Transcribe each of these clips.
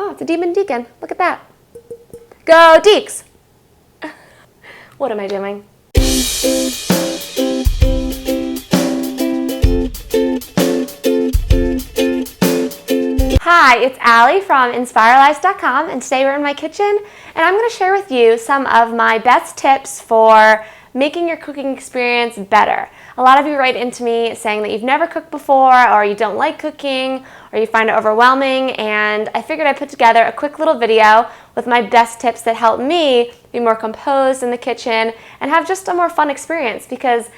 Oh, it's a demon deacon. Look at that. Go Deeks! What am I doing? Hi, it's Allie from insprlz.it, and today we're in my kitchen, and I'm going to share with you some of my best tips for making your cooking experience better. A lot of you write into me saying that you've never cooked before, or you don't like cooking, or you find it overwhelming, and I figured I'd put together a quick little video with my best tips that help me be more composed in the kitchen and have just a more fun experience, because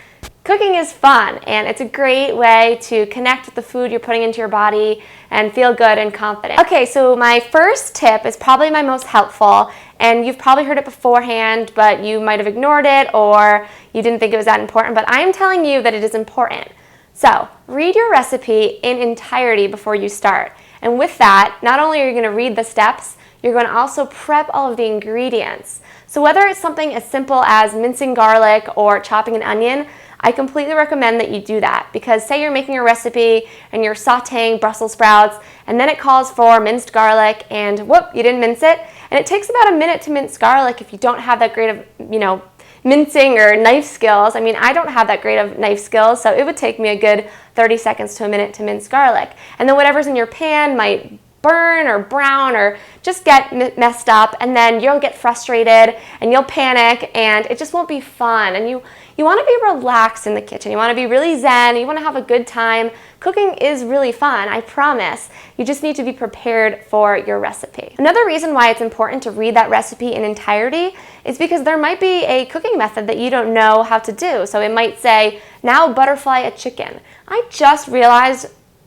cooking is fun and it's a great way to connect with the food you're putting into your body and feel good and confident. Okay, so my first tip is probably my most helpful, and you've probably heard it beforehand, but you might have ignored it or you didn't think it was that important, but I'm telling you that it is important. So read your recipe in entirety before you start. And with that, not only are you going to read the steps, you're going to also prep all of the ingredients. So whether it's something as simple as mincing garlic or chopping an onion, I completely recommend that you do that, because say you're making a recipe and you're sauteing Brussels sprouts and then it calls for minced garlic and whoop, you didn't mince it. And it takes about a minute to mince garlic if you don't have that great of, mincing or knife skills. I mean, I don't have that great of knife skills, so it would take me a good 30 seconds to a minute to mince garlic. And then whatever's in your pan might burn or brown or just get messed up, and then you'll get frustrated and you'll panic and it just won't be fun. And you want to be relaxed in the kitchen. You want to be really zen. You want to have a good time. Cooking is really fun, I promise. You just need to be prepared for your recipe. Another reason why it's important to read that recipe in entirety is because there might be a cooking method that you don't know how to do. So it might say, now butterfly a chicken. I just realized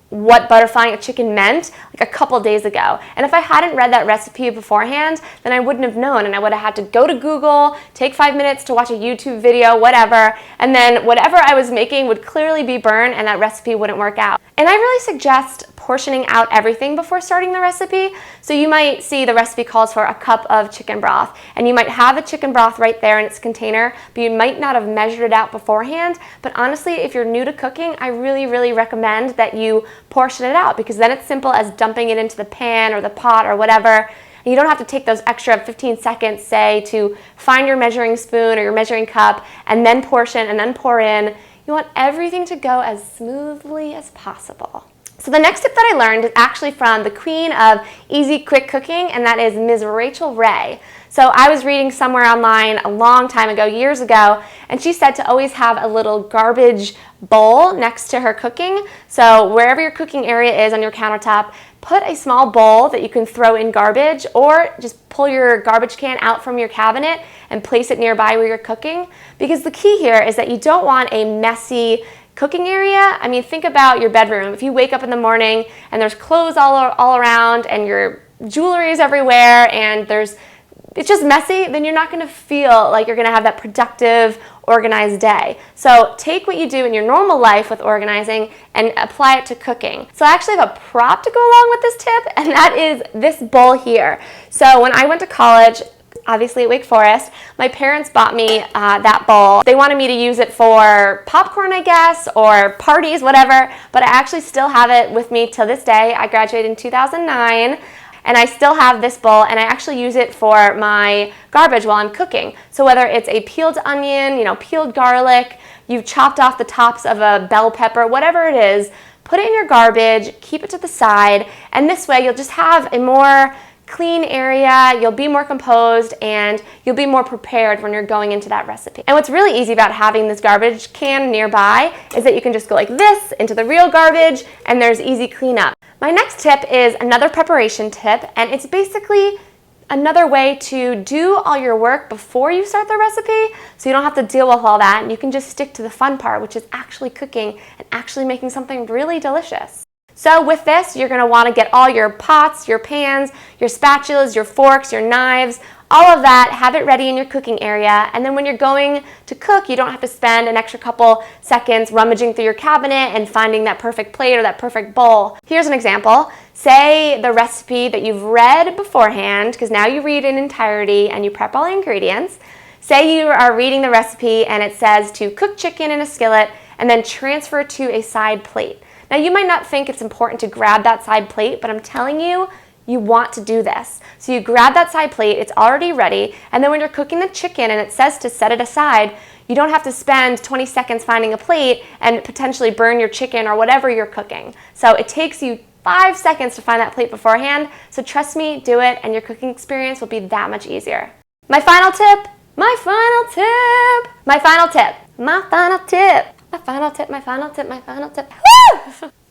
what butterflying a chicken meant like a couple days ago. And if I hadn't read that recipe beforehand, then I wouldn't have known, and I would have had to go to Google, take 5 minutes to watch a YouTube video, whatever, and then whatever I was making would clearly be burned and that recipe wouldn't work out. And I really suggest portioning out everything before starting the recipe. So you might see the recipe calls for a cup of chicken broth, and you might have the chicken broth right there in its container, but you might not have measured it out beforehand. But honestly, if you're new to cooking, I really recommend that you portion it out, because then it's simple as dumping it into the pan or the pot or whatever. And you don't have to take those extra 15 seconds, say, to find your measuring spoon or your measuring cup and then portion and then pour in. You want everything to go as smoothly as possible. So the next tip that I learned is actually from the queen of easy, quick cooking, and that is Ms. Rachel Ray. So I was reading somewhere online a long time ago, years ago, and she said to always have a little garbage bowl next to her cooking. So wherever your cooking area is on your countertop, put a small bowl that you can throw in garbage, or just pull your garbage can out from your cabinet and place it nearby where you're cooking. Because the key here is that you don't want a messy cooking area. I mean, think about your bedroom. If you wake up in the morning and there's clothes all around and your jewelry is everywhere and it's just messy, then you're not going to feel like you're going to have that productive, organized day. So take what you do in your normal life with organizing and apply it to cooking. So I actually have a prop to go along with this tip, and that is this bowl here. So when I went to college, obviously at Wake Forest, my parents bought me that bowl. They wanted me to use it for popcorn, I guess, or parties, whatever, but I actually still have it with me till this day. I graduated in 2009. And I still have this bowl, and I actually use it for my garbage while I'm cooking. So whether it's a peeled onion, peeled garlic, you've chopped off the tops of a bell pepper, whatever it is, put it in your garbage, keep it to the side, and this way you'll just have a more clean area, you'll be more composed, and you'll be more prepared when you're going into that recipe. And what's really easy about having this garbage can nearby is that you can just go like this into the real garbage, and there's easy cleanup. My next tip is another preparation tip, and it's basically another way to do all your work before you start the recipe, so you don't have to deal with all that, and you can just stick to the fun part, which is actually cooking and actually making something really delicious. So with this, you're going to want to get all your pots, your pans, your spatulas, your forks, your knives, all of that, have it ready in your cooking area. And then when you're going to cook, you don't have to spend an extra couple seconds rummaging through your cabinet and finding that perfect plate or that perfect bowl. Here's an example. Say the recipe that you've read beforehand, because now you read in entirety and you prep all the ingredients. Say you are reading the recipe and it says to cook chicken in a skillet and then transfer to a side plate. Now you might not think it's important to grab that side plate, but I'm telling you, you want to do this. So you grab that side plate, it's already ready, and then when you're cooking the chicken and it says to set it aside, you don't have to spend 20 seconds finding a plate and potentially burn your chicken or whatever you're cooking. So it takes you 5 seconds to find that plate beforehand, so trust me, do it, and your cooking experience will be that much easier. My final tip. Woo!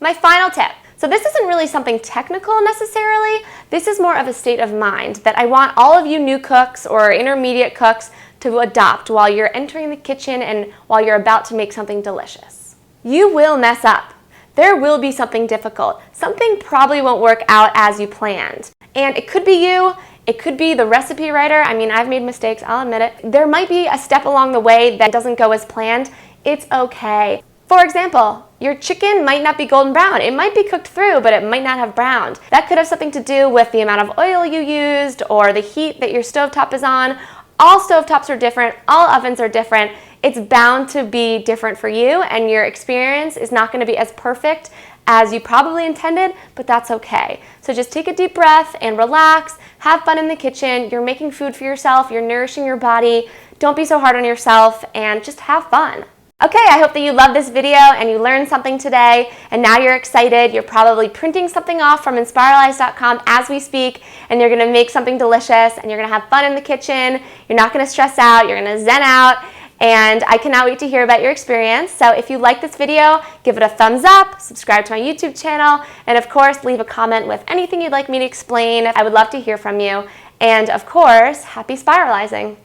My final tip. So this isn't really something technical necessarily. This is more of a state of mind that I want all of you new cooks or intermediate cooks to adopt while you're entering the kitchen and while you're about to make something delicious. You will mess up. There will be something difficult. Something probably won't work out as you planned. And it could be you, it could be the recipe writer. I mean, I've made mistakes, I'll admit it. There might be a step along the way that doesn't go as planned. It's okay. For example, your chicken might not be golden brown. It might be cooked through, but it might not have browned. That could have something to do with the amount of oil you used or the heat that your stovetop is on. All stovetops are different, all ovens are different. It's bound to be different for you, and your experience is not going to be as perfect as you probably intended, but that's okay. So just take a deep breath and relax, have fun in the kitchen. You're making food for yourself, you're nourishing your body. Don't be so hard on yourself and just have fun. Okay, I hope that you loved this video and you learned something today, and now you're excited. You're probably printing something off from inspiralized.com as we speak, and you're gonna make something delicious, and you're gonna have fun in the kitchen. You're not gonna stress out, you're gonna zen out, and I cannot wait to hear about your experience. So if you like this video, give it a thumbs up, subscribe to my YouTube channel, and of course, leave a comment with anything you'd like me to explain. I would love to hear from you. And of course, happy spiralizing.